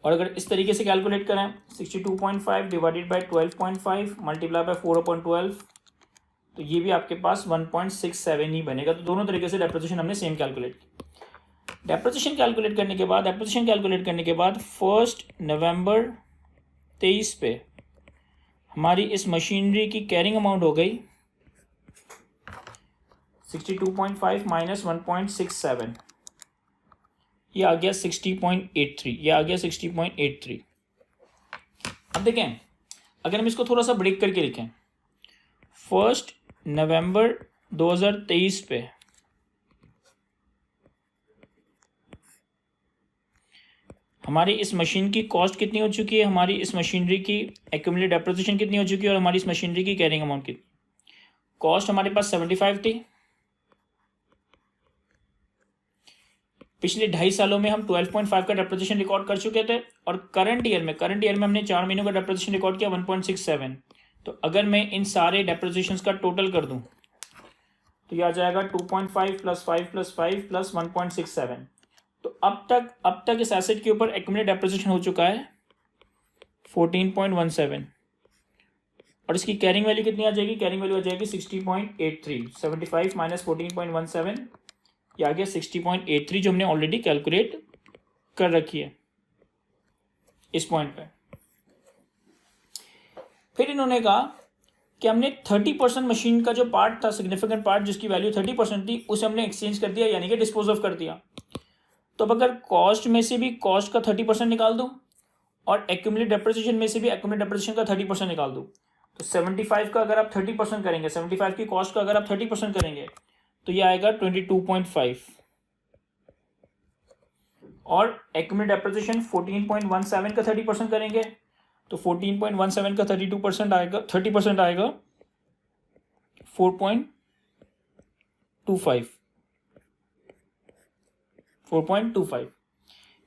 और अगर इस तरीके से कैलकुलेट करें 62.5 डिवाइडेड बाय 12.5 मल्टीप्लाई बाय 4/12, तो ये भी आपके पास 1.67 ही बनेगा। तो दोनों तरीके से डेप्रिसिएशन हमने सेम कैलकुलेट की। डेप्रिसिएशन कैलकुलेट करने के बाद 1 नवंबर 23 पे हमारी इस मशीनरी की कैरिंग अमाउंट हो गई 62.5 माइनस 1.67, ये आ गया 60.83। अब देखें, अगर हम इसको थोड़ा सा ब्रेक करके लिखें, 1 नवंबर 2023 पे हमारी इस मशीन की कॉस्ट कितनी हो चुकी है, हमारी इस मशीनरी की एक्यूमुलेटेड डेप्रिसिएशन कितनी हो चुकी है, और हमारी इस मशीनरी की कैरिंग अमाउंट कितनी। कॉस्ट हमारे पास 75 थी, पिछले 2.5 सालों में हम 12.5 का डेप्रिसिएशन रिकॉर्ड कर चुके थे, और करंट ईयर में हमने 4 महीनों का डेप्रिसिएशन रिकॉर्ड किया 1.67। तो अगर मैं इन सारे डेप्रिसिएशंस का टोटल कर दूं तो यह आ जाएगा 2.5 + 5 + 5 + 1.67। तो अब तक इस एसेट के ऊपर एक्यूमुलेटेड डेप्रिसिएशन हो चुका है 14.17 और इसकी कैरिंग वैल्यू कितनी आ जाएगी? कैरिंग वैल्यू आ जाएगी 60.83। 75 माइनस 14.17 ये आ गया 60.83 जो हमने ऑलरेडी कैलकुलेट कर रखी है इस पॉइंट पे। फिर इन्होंने कहा कि हमने 30% मशीन का जो पार्ट था, सिग्निफिकेंट पार्ट जिसकी वैल्यू 30% थी, उसे हमने एक्सचेंज कर दिया, यानी कि डिस्पोज ऑफ कर दिया। तो अब अगर कॉस्ट में से भी कॉस्ट का 30% निकाल दूं और एक्यूमुलेटेड डेप्रिसिएशन में से भी एक्यूमुलेटेड डेप्रिसिएशन का 30% निकाल दूं, तो 75 का अगर आप 30% करेंगे, 75 की कॉस्ट का अगर आप 30% करेंगे तो ये आएगा 22.5 और एक्यूमुलेटेड डेप्रिसिएशन 14.17 का 30% करेंगे तो 14.17 का 32% आएगा, 30% आएगा 4.25,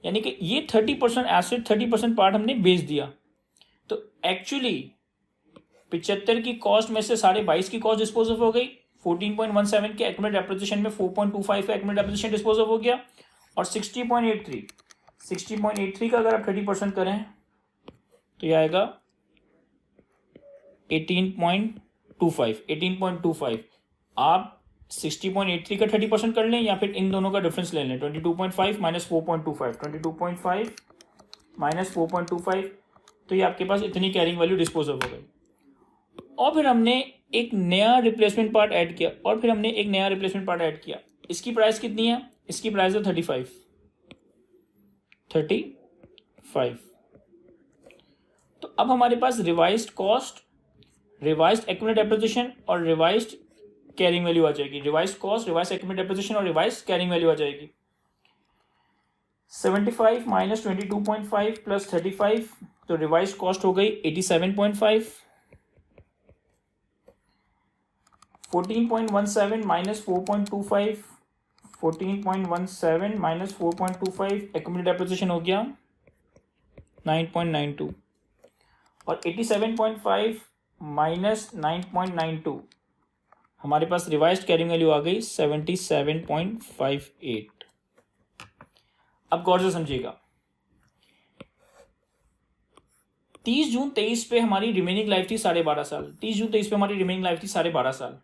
यानी कि ये 30% एसेट 30% पार्ट हमने बेच दिया। तो एक्चुअली 75 की कॉस्ट में से 22.5 की कॉस्ट डिस्पोज ऑफ हो गई, 14.17 के एक्यूमुलेटेड डेप्रिसिएशन में 4.25 का एक्यूमुलेटेड डेप्रिसिएशन डिस्पोज ऑफ हो गया और 60.83 का अगर आप 30% करें तो ये आएगा 18.25। आप 60.83 का 30% कर लें या फिर इन दोनों का डिफरेंस ले लें, 22.5 माइनस 4.25, 22.5 माइनस 4.25, तो ये आपके पास इतनी कैरिंग वैल्यू डिस्पोज ऑफ हो गई। और फिर हमने एक नया रिप्लेसमेंट पार्ट ऐड किया, इसकी प्राइस कितनी है? इसकी प्राइस है 35। तो अब हमारे पास revised cost, revised accumulated depreciation और रिवाइज्ड कैरिंग वैल्यू आ जाएगी। Revised cost, revised accumulated depreciation और रिवाइज्ड कैरिंग वैल्यू आ जाएगी। 75 माइनस 22.5 प्लस 35, तो रिवाइज्ड कॉस्ट हो गई 87.5। 14.17 माइनस 4.25, 14.17 माइनस 4.25 एक्यूमुलेटेड डेप्रिसिएशन हो गया 9.92 और 87.5 माइनस 9.92 हमारे पास रिवाइज्ड कैरिंग वैल्यू आ गई 77.58। अब गौर से समझिएगा, 30 जून 23 पे हमारी रिमेनिंग लाइफ थी 12.5 साल। 30 जून 23 पे हमारी रिमेनिंग लाइफ थी 12.5 साल।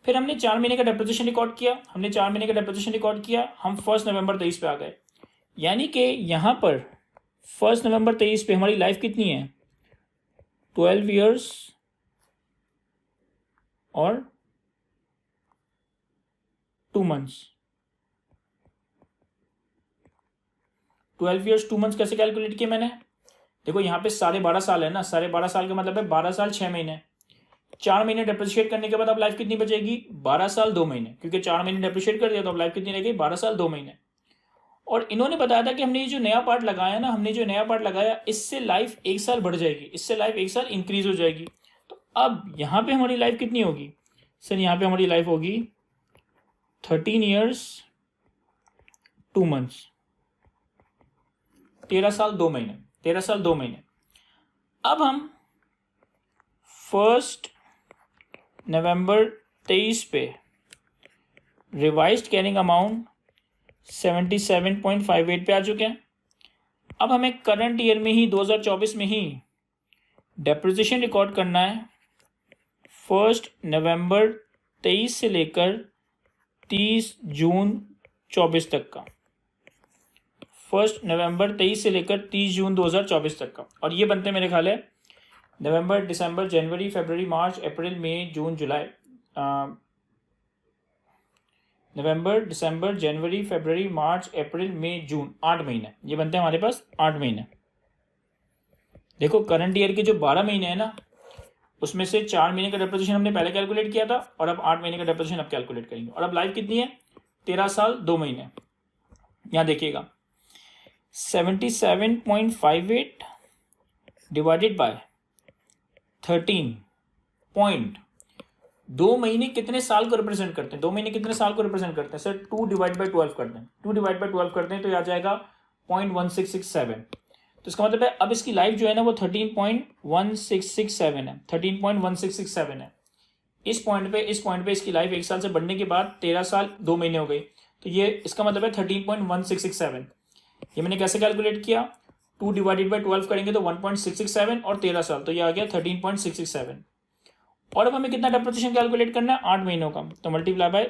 फिर हमने 4 महीने का डेप्रिसिएशन रिकॉर्ड किया, हम 1 नवंबर 23 पे आ गए, यानी कि यहां पर 1 नवंबर 23 पे हमारी लाइफ कितनी है? 12 ईयर्स और 2 मंथ्स। 12 ईयर्स 2 मंथ्स कैसे कैलकुलेट किया मैंने? देखो यहाँ पे 12.5 साल है ना, 12.5 साल का मतलब है 12 साल 6 महीने। 4 महीने डेप्रिशिएट करने के बाद अब लाइफ कितनी बचेगी? 12 साल 2 महीने, क्योंकि 4 महीने डेप्रिशिएट कर दिया तो अब लाइफ कितनी रह गई? 12 साल 2 महीने। और इन्होंने बताया था कि हमने ये जो नया पार्ट लगाया, इससे लाइफ 1 साल बढ़ जाएगी, इससे लाइफ 1 साल इंक्रीज हो जाएगी। तो अब यहाँ पे हमारी लाइफ कितनी होगी? सर यहाँ पे हमारी लाइफ होगी 13 ईयर्स 2 मंथ्स, 13 साल 2 महीने। अब हम 1 नवंबर 23 पे रिवाइज्ड कैरिंग अमाउंट 77.58 पे आ चुके हैं। अब हमें करंट ईयर में ही 2024 में ही डेप्रिसिएशन रिकॉर्ड करना है 1 नवंबर 23 से लेकर 30 जून 24 तक का, 1 नवंबर 23 से लेकर 30 जून 2024 तक का। और ये बनते मेरे ख्याल है नवंबर, दिसंबर, जनवरी, फरवरी, मार्च, अप्रैल, मई, जून, जुलाई, नवंबर, दिसंबर, जनवरी, फरवरी, मार्च, अप्रैल, मई, जून, 8 महीने। ये बनते हैं हमारे पास 8 महीने। देखो करंट ईयर के जो 12 महीने हैं ना, उसमें से 4 महीने का डेप्रिसिएशन हमने पहले कैलकुलेट किया था और अब 8 महीने का डेप्रिसिएशन अब कैलकुलेट करेंगे। और अब लाइफ कितनी है? 13 साल 2 महीने। यहाँ देखिएगा 77.58 डिवाइडेड बाय 13 पॉइंट, 2 महीने कितने साल को रिप्रेजेंट करते हैं? 2 महीने कितने साल को रिप्रेजेंट करते हैं? सर 2 डिवाइड बाई 12 करते हैं, 2 डिवाइड बाई 12 करते हैं तो आ जाएगा 0.1667। तो इसका मतलब है अब इसकी लाइफ जो है ना वो 13.1667 है, 13.1667 है। इस पॉइंट पे इसकी लाइफ 1 साल से बढ़ने के बाद 13 साल 2 महीने हो गई। तो ये इसका मतलब है 13.1667। ये मैंने कैसे कैलकुलेट किया, 2 डिवाइडेड बाई 12 करेंगे तो 1.667 और 13 साल, तो ये आ गया 13.667। और अब हमें कितना डेप्रिसिएशन कैलकुलेट करना है, 8 महीनों का, तो मल्टीप्लाई बाय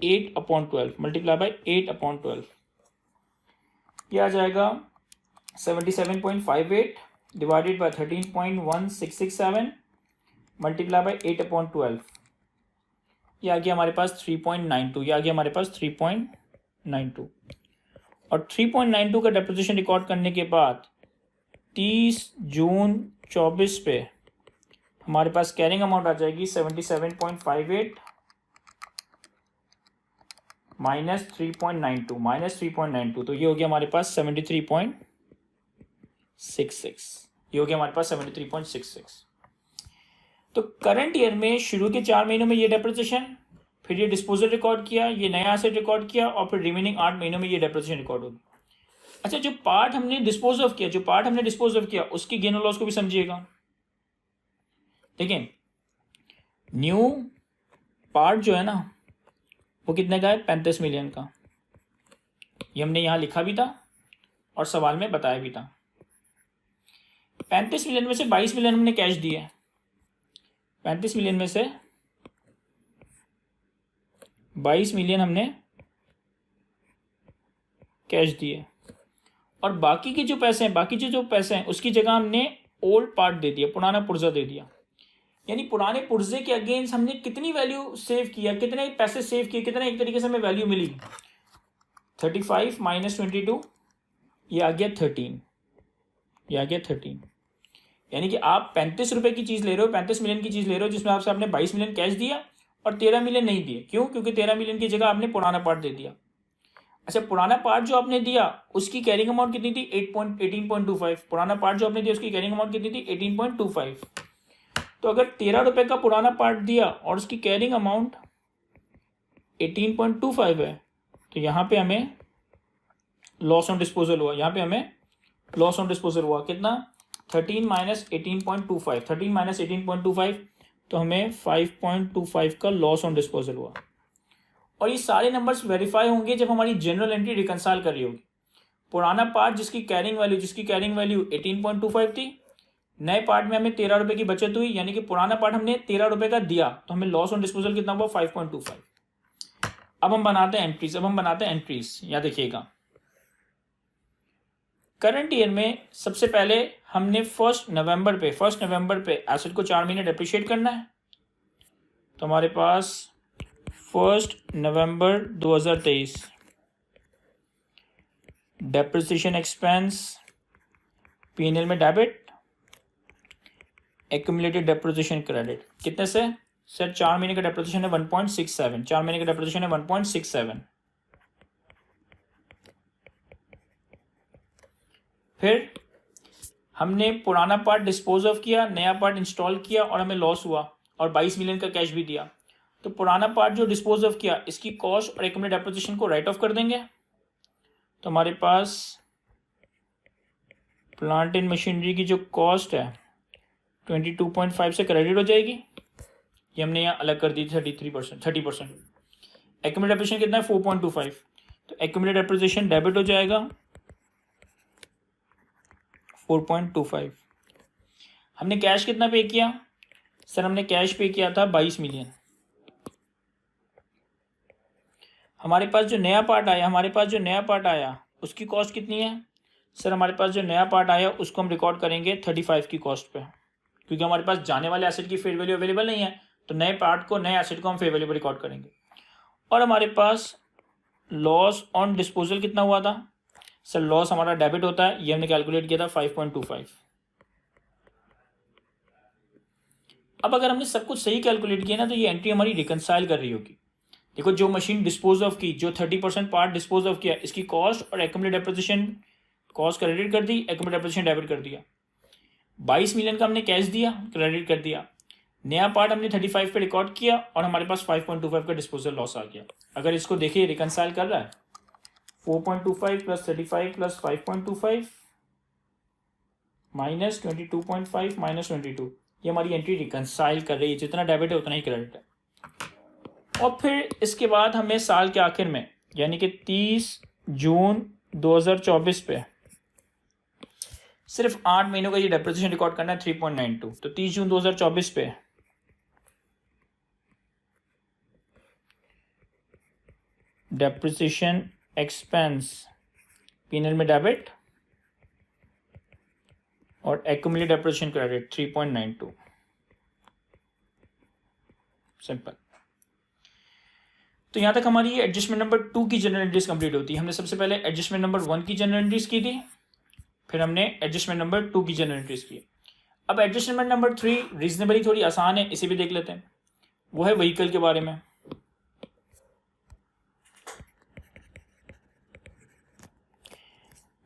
8/12, मल्टीप्लाई बाय 8/12, ये आ जाएगा 77.58 डिवाइडेड बाय 13.1667 मल्टीप्लाई बाय 8/12, ये आ गया हमारे पास 3.92, ये आ गया हमारे पास 3.92। और 3.92 का डेप्रिसिएशन रिकॉर्ड करने के बाद 30 जून 24 पे हमारे पास कैरिंग अमाउंट आ जाएगी 77.58 माइनस 3.92, तो ये हो गया हमारे पास 73.66, ये हो गया हमारे पास 73.66। तो करंट ईयर में शुरू के 4 महीनों में ये डेप्रिसिएशन, फिर ये डिस्पोजल रिकॉर्ड किया, ये नया एसेट रिकॉर्ड किया, और फिर रिमेनिंग 8 महीनों में ये डेप्रिसिएशन रिकॉर्ड होगी। अच्छा, जो पार्ट हमने डिस्पोज ऑफ किया उसकी गेन और लॉस को भी समझिएगा। देखिए, न्यू पार्ट जो है ना वो कितने का है, 35 मिलियन का। ये हमने यहाँ लिखा भी था और सवाल में बताया भी था। 35 मिलियन में से 22 मिलियन हमने कैश दिए, 35 मिलियन में से 22 मिलियन हमने कैश दिए, और बाकी के जो पैसे हैं उसकी जगह हमने ओल्ड पार्ट दे दिया, पुराना पुर्जा दे दिया। यानी पुराने पुर्जे के अगेंस्ट हमने कितनी वैल्यू सेव किया, कितने पैसे सेव किए, कितने एक तरीके से हमें वैल्यू मिली, 35 माइनस 22, ये आ गया 13, ये आ गया 13। यानी कि आप 35 रुपए की चीज़ ले रहे हो, 35 मिलियन की चीज़ ले रहे हो, जिसमें आपसे आपने 22 मिलियन कैश दिया और 13 मिलियन नहीं दिए। क्यों? क्योंकि 13 मिलियन की जगह आपने पुराना पार्ट दे दिया। अच्छा, पुराना पार्ट जो आपने दिया उसकी कैरिंग अमाउंट कितनी थी, 18.25। पुराना पार्ट जो आपने दिया उसकी कैरिंग अमाउंट कितनी थी, 18.25। तो अगर 13 रुपए का पुराना पार्ट दिया और उसकी कैरिंग अमाउंट 18.25 है, तो यहाँ पे हमें लॉस ऑन डिस्पोजल हुआ, यहाँ पे हमें लॉस ऑन डिस्पोजल हुआ कितना, 13 माइनस 18.25, 13 माइनस 18.25, तो हमें 5.25 का लॉस ऑन डिस्पोजल हुआ। और ये सारे नंबर्स वेरीफाई होंगे जब हमारी जनरल एंट्री रिकंसाइल कर रही होगी। पुराना पार्ट जिसकी कैरिंग वैल्यू 18.25 थी, नए पार्ट में हमें 13 रुपए की बचत हुई, यानी कि पुराना पार्ट हमने 13 रुपए का दिया, तो हमें लॉस ऑन डिस्पोजल कितना हुआ, 5.25। अब हम बनाते हैं एंट्रीज, या देखिएगा करंट ईयर में सबसे पहले हमने 1 नवंबर पे एसेट को 4 महीने डेप्रिशिएट करना है। तो हमारे पास 1 नवंबर 2023 डेप्रिसिएशन एक्सपेंस P&L में डेबिट, एक्यूमुलेटेड डेप्रिसिएशन क्रेडिट कितने से, सर 4 महीने का डेप्रिसिएशन है 1.67, 4 महीने का डेप्रिसिएशन है 1.67। फिर हमने पुराना पार्ट डिस्पोज ऑफ किया, नया पार्ट इंस्टॉल किया और हमें लॉस हुआ, और 22 मिलियन का कैश भी दिया। तो पुराना पार्ट जो डिस्पोज ऑफ किया इसकी कॉस्ट और एक्यूमुलेटेड डेप्रिसिएशन को राइट ऑफ कर देंगे। तो हमारे पास प्लांट एंड मशीनरी की जो कॉस्ट है 22.5 से क्रेडिट हो जाएगी, ये हमने यहाँ अलग कर दी 30%। एक्यूमुलेटेड डेप्रिसिएशन कितना है, 4.25, तो एक्यूमुलेटेड डेप्रिसिएशन डेबिट हो जाएगा 4.25। हमने कैश कितना पे किया, सर हमने कैश पे किया था 22 मिलियन। हमारे पास जो नया पार्ट आया उसकी कॉस्ट कितनी है, सर हमारे पास जो नया पार्ट आया उसको हम रिकॉर्ड करेंगे 35 की कॉस्ट पे, क्योंकि हमारे पास जाने वाले एसेट की फेयर वैल्यू अवेलेबल नहीं है, तो नए एसेट को हम फेयर वैल्यू पर रिकॉर्ड करेंगे। और हमारे पास लॉस ऑन डिस्पोजल कितना हुआ था, सर लॉस हमारा डेबिट होता है, ये हमने कैलकुलेट किया था 5.25। अब अगर हमने सब कुछ सही कैलकुलेट किया ना, तो ये एंट्री हमारी रिकंसाइल कर रही होगी। देखो, जो मशीन डिस्पोज ऑफ की, जो 30% पार्ट डिस्पोज ऑफ किया, इसकी कॉस्ट और एक्यूमुलेटेड डेप्रिसिएशन, कॉस्ट क्रेडिट कर दी, एक्यूमुलेटेड डेप्रिसिएशन डेबिट कर दिया। 22 मिलियन का हमने कैश दिया, क्रेडिट कर दिया। नया पार्ट हमने 35 पे रिकॉर्ड किया और हमारे पास 5.25 का डिस्पोजल लॉस आ गया। अगर इसको देखिए रिकंसाइल कर रहा है, 4.25 प्लस 35 प्लस 5.25 माइनस 22.5 माइनस 22, ये हमारी एंट्री रिकंसाइल कर रही है। जितना डेबिट है उतना ही क्रेडिट है। और फिर इसके बाद हमें साल के आखिर में यानी कि 30 जून 2024 पे सिर्फ 8 महीनों का ये डेप्रिसिएशन रिकॉर्ड करना है 3.92। तो 30 जून 2024 पे डेप्रिसिएशन एक्सपेंस P&L में डेबिट और एक्यूमुलेटेड डेप्रिसिएशन क्रेडिट 3.92। सिंपल। तो यहां तक हमारी ये एडजस्टमेंट नंबर 2 की जनरल एंट्रीज कंप्लीट होती है। हमने सबसे पहले एडजस्टमेंट नंबर 1 की जनरल एंट्रीज की थी, फिर हमने एडजस्टमेंट नंबर 2 की जनरल एंट्रीज की। अब एडजस्टमेंट नंबर 3 रीजनेबली थोड़ी आसान है, इसे भी देख लेते हैं। वो है व्हीकल के बारे में।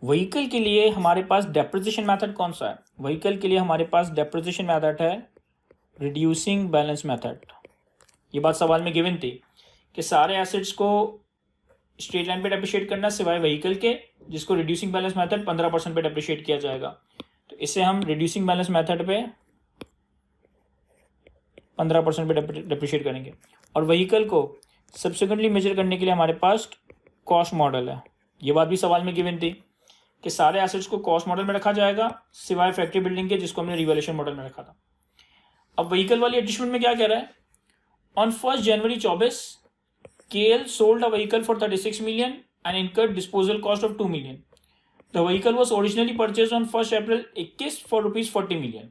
व्हीकल के लिए हमारे पास डेप्रिसिएशन मेथड कौन सा है? व्हीकल के लिए हमारे पास डेप्रिसिएशन मेथड है रिड्यूसिंग बैलेंस मेथड। ये बात सवाल में गिवन थी कि सारे एसेट्स को स्ट्रेट लाइन पे डेप्रिशिएट करना सिवाय व्हीकल के, जिसको रिड्यूसिंग बैलेंस मेथड 15% पे डेप्रिशिएट किया जाएगा। तो इसे हम रिड्यूसिंग बैलेंस मेथड पे 15% पे डेप्रिशिएट करेंगे। और व्हीकल को सब्सिक्वेंटली मेजर करने के लिए हमारे पास कॉस्ट मॉडल है। ये बात भी सवाल में गिवन थी कि सारे एसेट्स को कॉस्ट मॉडल में रखा जाएगा सिवाय फैक्ट्री बिल्डिंग के, जिसको हमने रिवैल्यूएशन मॉडल में रखा था। अब व्हीकल वाली एडजस्टमेंट में क्या कह रहा है? On 1 January 24 KL sold a vehicle for 36 million and incurred disposal cost of 2 million. The vehicle was originally purchased on 1 April 21 for rupees 40 million.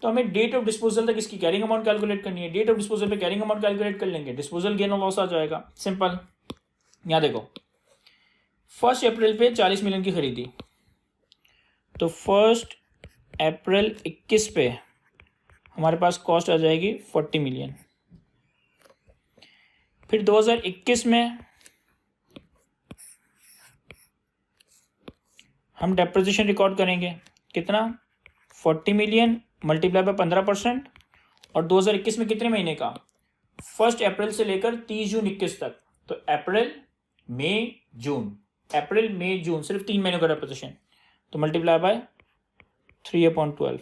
तो हमें डेट ऑफ डिस्पोजल तक इसकी कैरिंग अमाउंट कैलकुलेट करनी है। डेट ऑफ डिस्पोजल पे carrying amount calculate कर लेंगे, disposal gain और लॉस आ जाएगा। सिंपल। यहाँ देखो 1 अप्रैल पे 40 मिलियन की खरीदी, तो 1 अप्रैल 21 पे हमारे पास कॉस्ट आ जाएगी 40 मिलियन। फिर 2021 में हम डेप्रिसिएशन रिकॉर्ड करेंगे, कितना? 40 मिलियन मल्टीप्लाई बाय 15%। और 2021 में कितने महीने का? 1 अप्रैल से लेकर 30 जून 21 तक। तो अप्रैल मई जून, अप्रैल मई जून, सिर्फ 3 महीनों का डेप्रिसिएशन। तो मल्टीप्लाई बाय 3/12,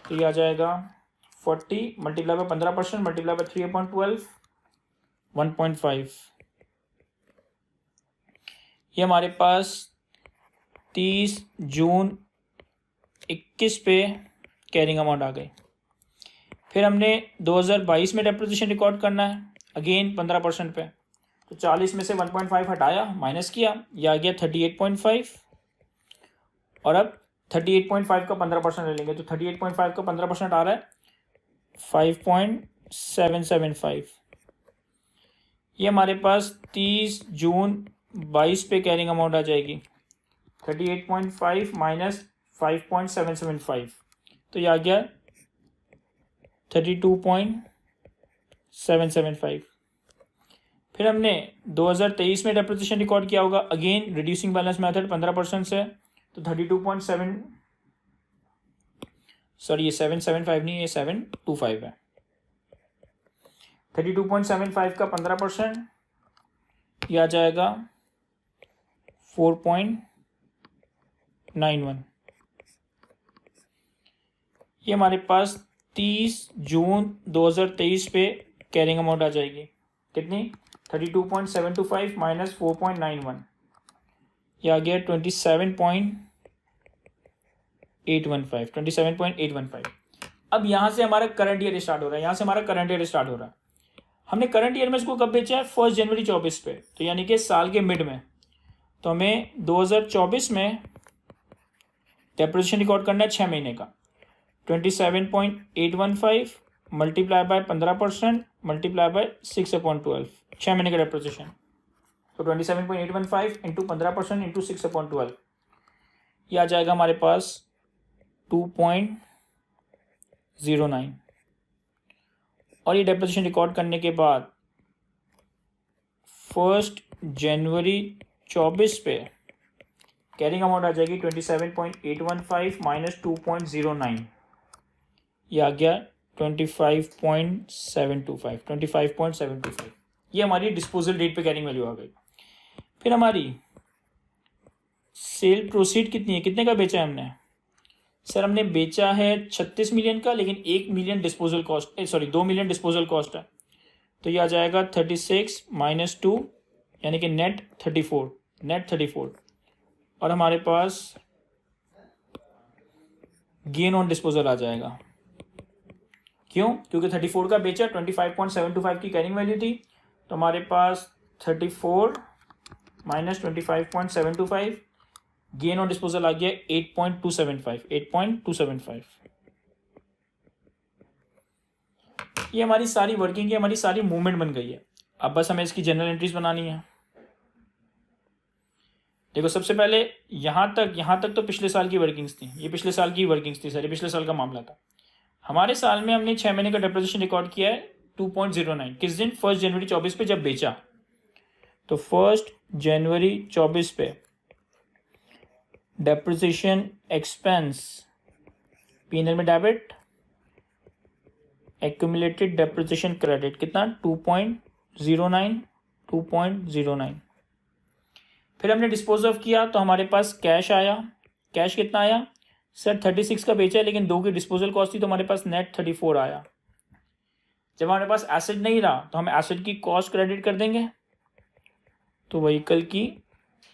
तो ये आ जाएगा 40 मल्टीप्लाई बाय 15% मल्टीप्लाई बाय 3/12, 1.5। ये हमारे पास 30 जून 21 पे कैरिंग अमाउंट आ गई। फिर हमने 2022 में डेप्रिसिएशन रिकॉर्ड करना है, अगेन 15% पे। तो 40 में से 1.5 हटाया, माइनस किया, यह आ गया 38.5। और अब 38.5 का 15% ले लेंगे, तो 38.5 का 15% आ रहा है 5.775। ये हमारे पास 30 जून 22 पे कैरिंग अमाउंट आ जाएगी 38.5 माइनस 5.775, तो ये आ गया 32.775। फिर हमने 2023 में डेप्रिसिएशन रिकॉर्ड किया होगा, अगेन रिड्यूसिंग बैलेंस मेथड 15% से, तो 32.7, सॉरी ये 775 नहीं, ये 725 है। 32.75 का 15%, यह आ जाएगा 4.91। ये हमारे पास 30 जून 2023 पे कैरिंग अमाउंट आ जाएगी, कितनी? 32.725 माइनस 4.91, यह आ गया 27.815। अब यहाँ से हमारा करंट ईयर स्टार्ट हो रहा है, यहाँ से हमारा करंट ईयर स्टार्ट हो रहा है। हमने करंट ईयर में इसको कब बेचा है? 1 जनवरी 24 पे, तो यानी कि साल के मिड में। तो हमें 2024 में डेप्रिसिएशन रिकॉर्ड करना है 6 महीने का। 27.815 मल्टीप्लाई बाय 15% मल्टीप्लाई बाय 6/12, 6 महीने का डेप्रिसिएशन। तो 27.815 इंटू 15% इंटू 6/12, यह आ जाएगा हमारे पास 2.09। और ये डेप्रिसिएशन रिकॉर्ड करने के बाद 1 जनवरी 24 पे कैरिंग अमाउंट आ जाएगी 27.815 माइनस 2.09, ये आ गया 25.725। ये हमारी डिस्पोजल डेट पे कैरिंग वैल्यू आ गई। फिर हमारी सेल प्रोसीड कितनी है, कितने का बेचा है हमने? सर हमने बेचा है 36 मिलियन का, लेकिन 1 million disposal cost, sorry 2 million disposal cost है। तो ये आ जाएगा 36 माइनस 2 यानी कि नेट 34 और हमारे पास गेन ऑन डिस्पोजल आ जाएगा। क्यों? क्योंकि 34 का बेचा, 25.725 की कैरिंग वैल्यू थी, तो हमारे पास 34 माइनस 25.725 गेन ऑन डिस्पोजल आ गया 8.275। ये हमारी सारी वर्किंग, ये हमारी सारी मूवमेंट बन गई है। अब बस हमें इसकी जनरल एंट्रीज बनानी है। देखो सबसे पहले यहाँ तक तो पिछले साल की वर्किंग्स थी, ये पिछले साल की वर्किंग्स थी, सारी पिछले साल का मामला था। हमारे साल में हमने 6 महीने का डेप्रिसिएशन रिकॉर्ड किया है 2.09। किस दिन? 1 जनवरी 24 पे जब बेचा, तो 1 जनवरी 24 पे डेप्रिसिएशन एक्सपेंस P&L में डेबिट, एक्यूमुलेटेड डेप्रिसिएशन क्रेडिट कितना? 2.09। फिर हमने डिस्पोज ऑफ किया तो हमारे पास कैश आया। कैश कितना आया? सर 36 का बेचा है लेकिन 2 की डिस्पोजल कॉस्ट थी, तो हमारे पास नेट 34 आया। जब हमारे पास एसेट नहीं रहा तो हम एसेट की कॉस्ट क्रेडिट कर देंगे, तो व्हीकल की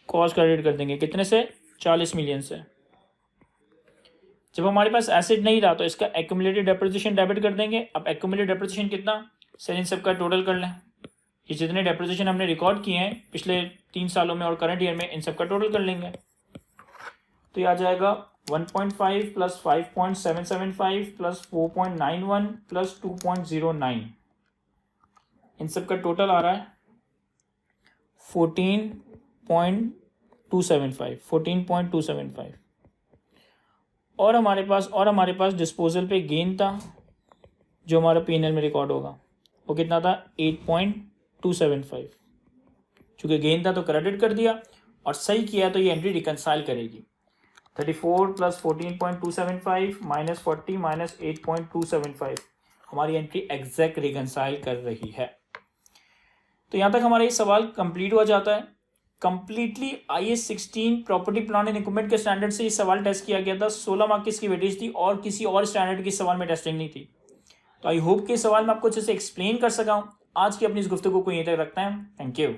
कॉस्ट क्रेडिट कर देंगे कितने से? 40 मिलियन से। जब हमारे पास एसेट नहीं रहा तो इसका एक्यूमुलेटेड डेप्रिसिएशन डेबिट कर देंगे। अब एक्यूमुलेटेड डेप्रिसिएशन कितना? सर इन सब का टोटल कर लें, ये जितने डेप्रिसिएशन हमने रिकॉर्ड किए हैं पिछले 3 सालों में और करंट ईयर में, इन सब का टोटल कर लेंगे। तो ये आ जाएगा 1.5 प्लस 5.775 प्लस 4.91 प्लस 2.09, इन सब का टोटल आ रहा है 14.275। और हमारे पास डिस्पोजल पे गेन था जो हमारा P&L में रिकॉर्ड होगा, वो कितना था? 8.275। चूँकि गेन था तो क्रेडिट कर दिया और सही किया तो ये एंट्री रिकंसाइल करेगी। 34 प्लस 14.275 माइनस 40 माइनस 8.275 हमारी एंट्री एग्जैक्ट रिकंसाइल कर रही है। तो यहाँ तक हमारा ये सवाल कंप्लीट हो जाता है। Completely IAS 16 property plan and equipment के स्टैंडर्ड से ये सवाल टेस्ट किया गया था। 16 मार्क की इसकी वेटेज थी और किसी और स्टैंडर्ड की सवाल में टेस्टिंग नहीं थी। तो आई होप कि सवाल मैं आपको अच्छे से एक्सप्लेन कर सका हूँ। आज की अपनी इस गुफ्तगू को यहीं तक रखते हैं। Thank you.